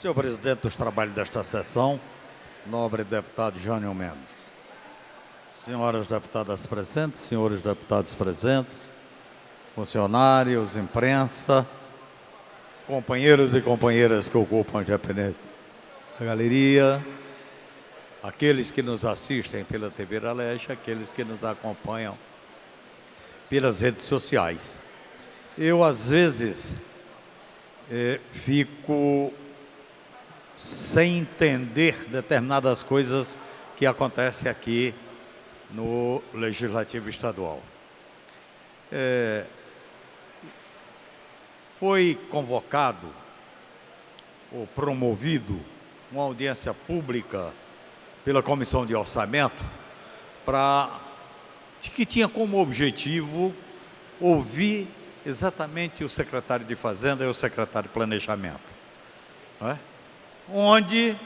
Senhor presidente dos trabalhos desta sessão, nobre deputado Jânio Mendes, senhoras deputadas presentes, senhores deputados presentes, funcionários, imprensa, companheiros e companheiras que ocupam independente da galeria, aqueles que nos assistem pela TV Aleste, aqueles que nos acompanham pelas redes sociais. Eu, às vezes, fico sem entender determinadas coisas que acontecem aqui no Legislativo Estadual. Foi convocado ou promovido uma audiência pública pela Comissão de Orçamento que tinha como objetivo ouvir exatamente o secretário de Fazenda e o secretário de Planejamento, onde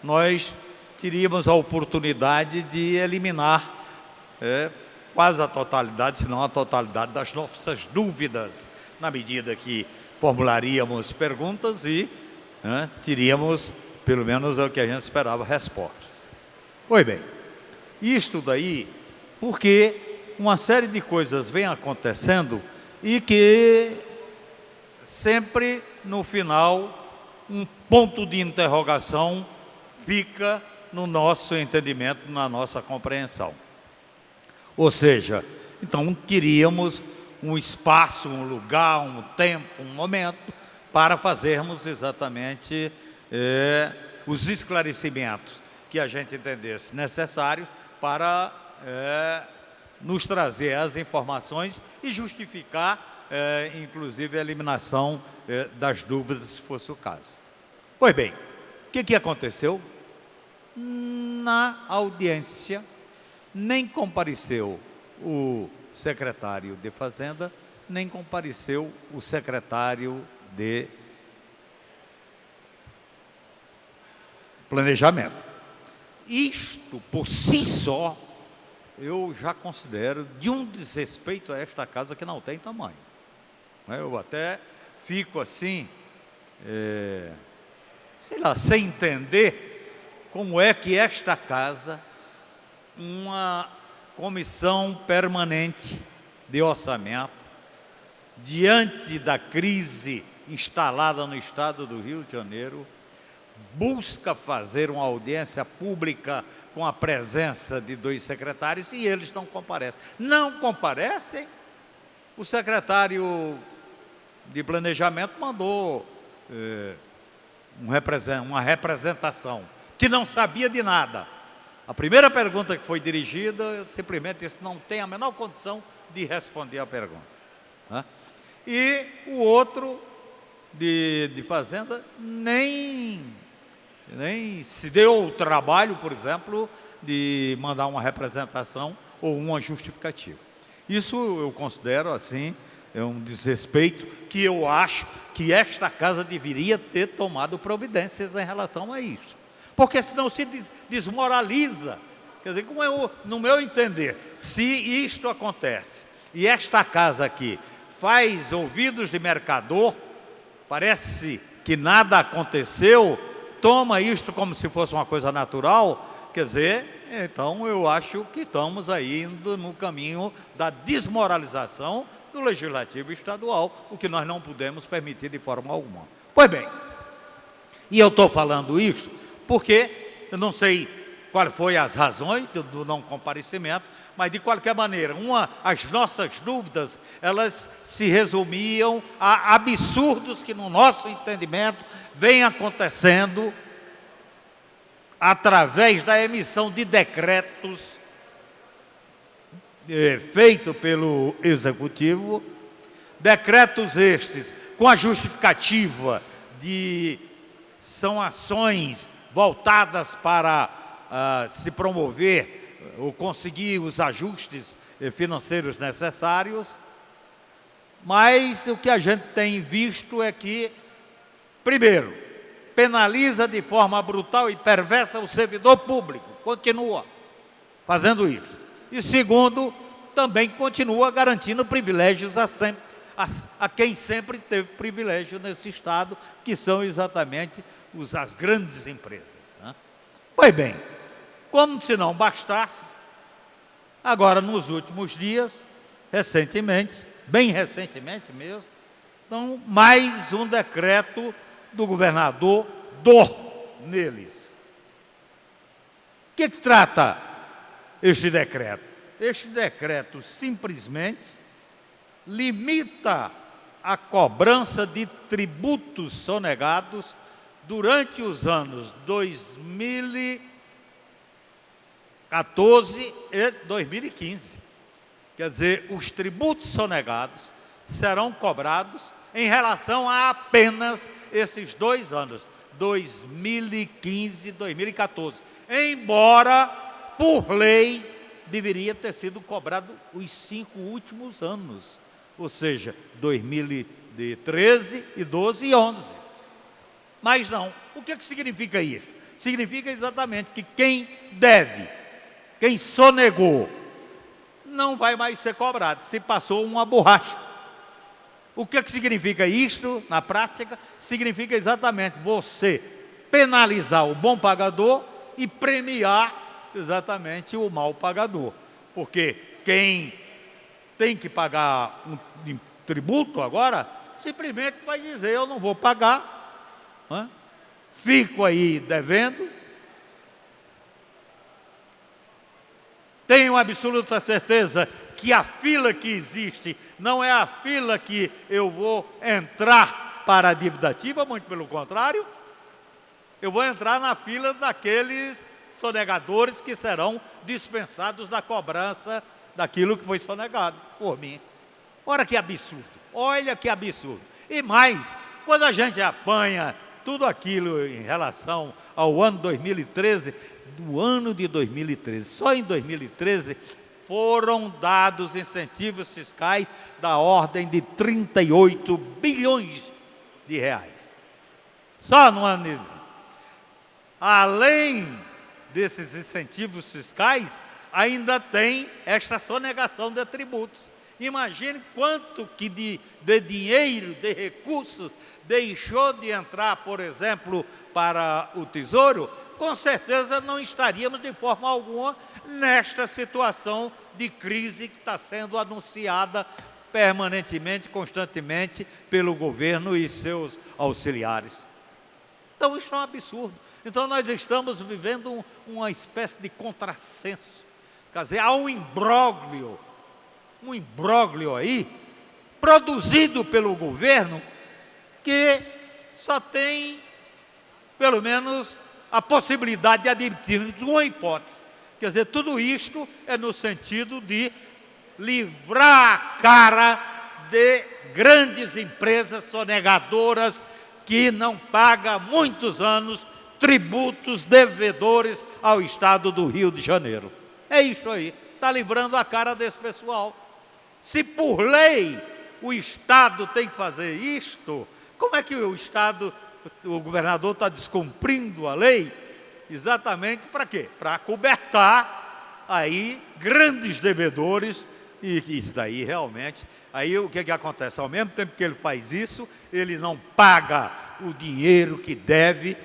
nós teríamos a oportunidade de eliminar quase a totalidade, se não a totalidade das nossas dúvidas, na medida que formularíamos perguntas e teríamos, pelo menos é o que a gente esperava, respostas. Pois bem, isto daí porque uma série de coisas vem acontecendo e que sempre no final um ponto de interrogação fica no nosso entendimento, na nossa compreensão. Ou seja, então queríamos um espaço, um lugar, um tempo, um momento para fazermos exatamente os esclarecimentos que a gente entendesse necessários para nos trazer as informações e justificar, inclusive, a eliminação das dúvidas, se fosse o caso. Pois bem, o que aconteceu? Na audiência, nem compareceu o secretário de Fazenda, nem compareceu o secretário de Planejamento. Isto, por si só, eu já considero de um desrespeito a esta casa que não tem tamanho. Eu até fico assim, sei lá, sem entender como é que esta casa, uma comissão permanente de orçamento, diante da crise instalada no estado do Rio de Janeiro, busca fazer uma audiência pública com a presença de 2 secretários e eles não comparecem. Não comparecem? O secretário de Planejamento mandou uma representação que não sabia de nada. A primeira pergunta que foi dirigida, eu simplesmente disse, não tem a menor condição de responder a pergunta. E o outro de Fazenda nem se deu o trabalho, por exemplo, de mandar uma representação ou uma justificativa. Isso eu considero, assim, um desrespeito que eu acho que esta casa deveria ter tomado providências em relação a isso. Porque senão se desmoraliza. Quer dizer, no meu entender, se isto acontece e esta casa aqui faz ouvidos de mercador, parece que nada aconteceu, toma isto como se fosse uma coisa natural, quer dizer, então eu acho que estamos aí indo no caminho da desmoralização do Legislativo Estadual, o que nós não podemos permitir de forma alguma. Pois bem, e eu estou falando isso porque eu não sei quais foram as razões do não comparecimento, mas de qualquer maneira, as nossas dúvidas, elas se resumiam a absurdos que no nosso entendimento vem acontecendo através da emissão de decretos feito pelo Executivo, decretos estes com a justificativa de são ações voltadas para se promover ou conseguir os ajustes financeiros necessários, mas o que a gente tem visto é que, primeiro, penaliza de forma brutal e perversa o servidor público, continua fazendo isso. E segundo, também continua garantindo privilégios a quem sempre teve privilégio nesse Estado, que são exatamente as grandes empresas, né? Pois bem, como se não bastasse, agora nos últimos dias, recentemente, bem recentemente mesmo, então mais um decreto do governador neles. O que trata este decreto? Este decreto simplesmente limita a cobrança de tributos sonegados durante os anos 2014 e 2015. Quer dizer, os tributos sonegados serão cobrados em relação a apenas esses 2 anos, 2015 e 2014. Embora, por lei, deveria ter sido cobrado os 5 últimos anos, ou seja, 2013 e 12 e 11. Mas não. O que significa isso? Significa exatamente que quem deve, quem sonegou, não vai mais ser cobrado, se passou uma borracha. O que significa isto na prática? Significa exatamente você penalizar o bom pagador e premiar exatamente o mau pagador. Porque quem tem que pagar um tributo agora, simplesmente vai dizer, eu não vou pagar, né? Fico aí devendo, tenho absoluta certeza que a fila que existe não é a fila que eu vou entrar para a dívida ativa, muito pelo contrário, eu vou entrar na fila daqueles sonegadores que serão dispensados da cobrança daquilo que foi sonegado por mim. Olha que absurdo, olha que absurdo. E mais, quando a gente apanha tudo aquilo em relação ao ano 2013, do ano de 2013, só em 2013 foram dados incentivos fiscais da ordem de 38 bilhões de reais. Só no ano de... Além desses incentivos fiscais, ainda tem esta sonegação de tributos. Imagine quanto que de dinheiro, de recursos, deixou de entrar, por exemplo, para o Tesouro. Com certeza não estaríamos de forma alguma nesta situação de crise que está sendo anunciada permanentemente, constantemente, pelo governo e seus auxiliares. Então, isso é um absurdo. Então, nós estamos vivendo uma espécie de contrassenso. Quer dizer, há um imbróglio aí, produzido pelo governo, que só tem, pelo menos, a possibilidade de admitir uma hipótese. Quer dizer, tudo isto é no sentido de livrar a cara de grandes empresas sonegadoras que não pagam há muitos anos tributos devedores ao Estado do Rio de Janeiro. É isso aí, está livrando a cara desse pessoal. Se por lei o Estado tem que fazer isto, como é que o Estado, o governador está descumprindo a lei? Exatamente para quê? Para acobertar aí grandes devedores, e isso daí realmente, aí o que acontece? Ao mesmo tempo que ele faz isso, ele não paga o dinheiro que deve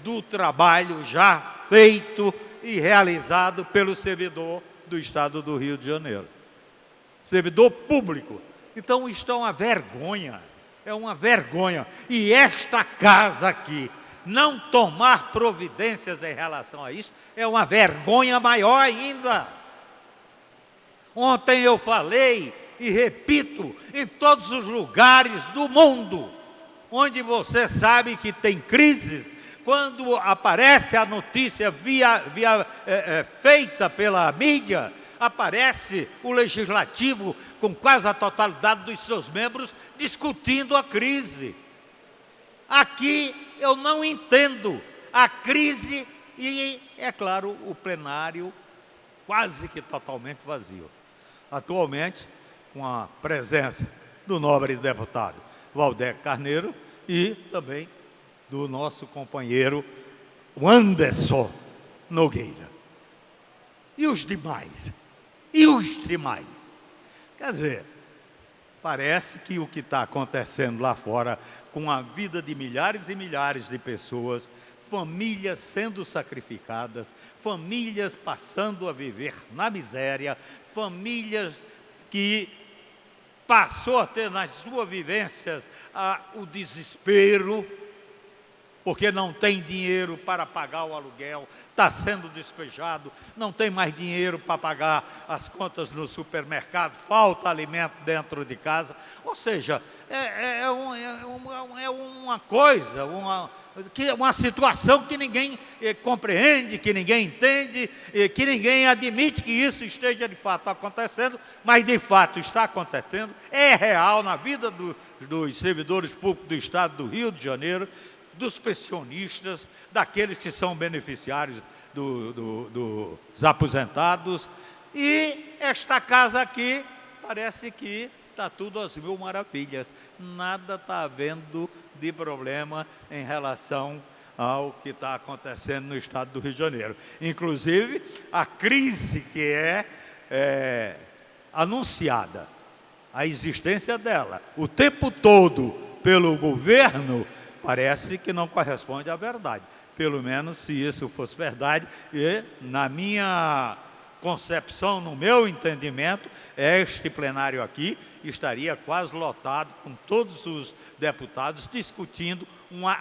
do trabalho já feito e realizado pelo servidor do Estado do Rio de Janeiro. Servidor público. Então, isto é uma vergonha. É uma vergonha. E esta casa aqui não tomar providências em relação a isso é uma vergonha maior ainda. Ontem eu falei e repito, em todos os lugares do mundo, onde você sabe que tem crises, quando aparece a notícia feita pela mídia, aparece o legislativo com quase a totalidade dos seus membros discutindo a crise. Aqui eu não entendo a crise e, é claro, o plenário quase que totalmente vazio. Atualmente, com a presença do nobre deputado Valdec Carneiro e também do nosso companheiro Anderson Nogueira. E os demais? E os demais? Quer dizer, parece que o que está acontecendo lá fora, com a vida de milhares e milhares de pessoas, famílias sendo sacrificadas, famílias passando a viver na miséria, famílias que passou a ter nas suas vivências o desespero, porque não tem dinheiro para pagar o aluguel, está sendo despejado, não tem mais dinheiro para pagar as contas no supermercado, falta alimento dentro de casa. Ou seja, é uma coisa, uma situação que ninguém compreende, que ninguém entende, que ninguém admite que isso esteja de fato acontecendo, mas de fato está acontecendo, é real na vida dos servidores públicos do Estado do Rio de Janeiro, dos pensionistas, daqueles que são beneficiários dos aposentados. E esta casa aqui, parece que está tudo às mil maravilhas. Nada está havendo de problema em relação ao que está acontecendo no estado do Rio de Janeiro. Inclusive, a crise que é anunciada, a existência dela, o tempo todo pelo governo, parece que não corresponde à verdade. Pelo menos se isso fosse verdade, e na minha concepção, no meu entendimento, este plenário aqui estaria quase lotado, com todos os deputados discutindo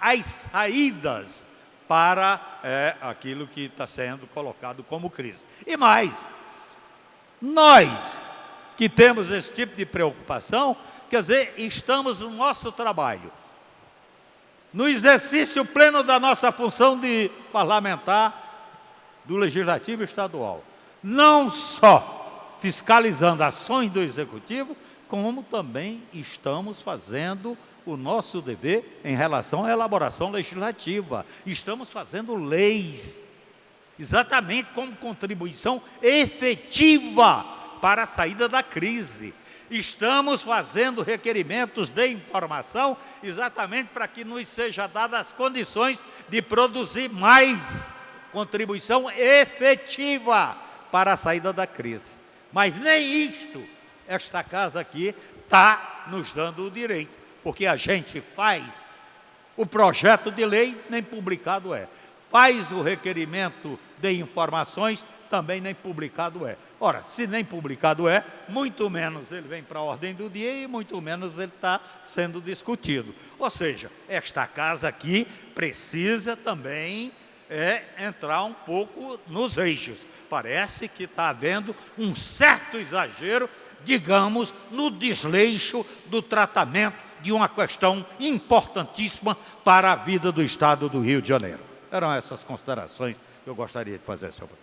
as saídas para aquilo que está sendo colocado como crise. E mais, nós que temos esse tipo de preocupação, quer dizer, estamos no nosso trabalho, no exercício pleno da nossa função de parlamentar do Legislativo Estadual, não só fiscalizando ações do Executivo, como também estamos fazendo o nosso dever em relação à elaboração legislativa. Estamos fazendo leis, exatamente como contribuição efetiva para a saída da crise. Estamos fazendo requerimentos de informação exatamente para que nos seja dadas as condições de produzir mais contribuição efetiva para a saída da crise. Mas nem isto, esta casa aqui, está nos dando o direito, porque a gente faz o projeto de lei, nem publicado é. Faz o requerimento de informações, também nem publicado é. Ora, se nem publicado é, muito menos ele vem para a ordem do dia e muito menos ele está sendo discutido. Ou seja, esta casa aqui precisa também entrar um pouco nos eixos. Parece que está havendo um certo exagero, digamos, no desleixo do tratamento de uma questão importantíssima para a vida do Estado do Rio de Janeiro. Eram essas considerações que eu gostaria de fazer sobre